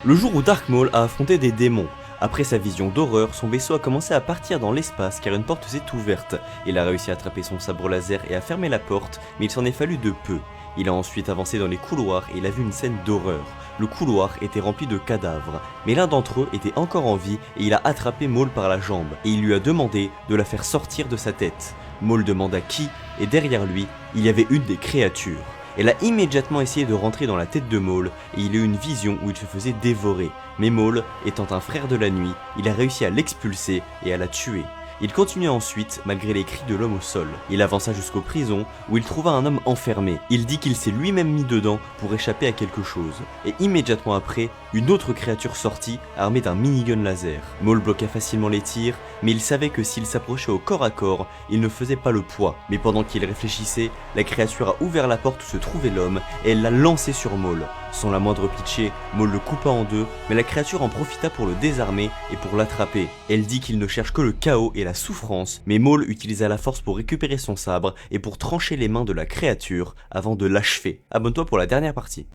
Le jour où Dark Maul a affronté des démons. Après sa vision d'horreur, son vaisseau a commencé à partir dans l'espace car une porte s'est ouverte. Il a réussi à attraper son sabre laser et à fermer la porte, mais il s'en est fallu de peu. Il a ensuite avancé dans les couloirs et il a vu une scène d'horreur. Le couloir était rempli de cadavres, mais l'un d'entre eux était encore en vie et il a attrapé Maul par la jambe et il lui a demandé de la faire sortir de sa tête. Maul demanda qui, et derrière lui, il y avait une des créatures. Elle a immédiatement essayé de rentrer dans la tête de Maul et il a eu une vision où il se faisait dévorer. Mais Maul, étant un frère de la nuit, il a réussi à l'expulser et à la tuer. Il continua ensuite, malgré les cris de l'homme au sol. Il avança jusqu'aux prisons, où il trouva un homme enfermé. Il dit qu'il s'est lui-même mis dedans pour échapper à quelque chose. Et immédiatement après, une autre créature sortit, armée d'un minigun laser. Maul bloqua facilement les tirs, mais il savait que s'il s'approchait au corps à corps, il ne faisait pas le poids. Mais pendant qu'il réfléchissait, la créature a ouvert la porte où se trouvait l'homme, et elle l'a lancé sur Maul. Sans la moindre pitié, Maul le coupa en deux, mais la créature en profita pour le désarmer et pour l'attraper. Elle dit qu'il ne cherche que le chaos et la souffrance, mais Maul utilisa la force pour récupérer son sabre et pour trancher les mains de la créature avant de l'achever. Abonne-toi pour la dernière partie.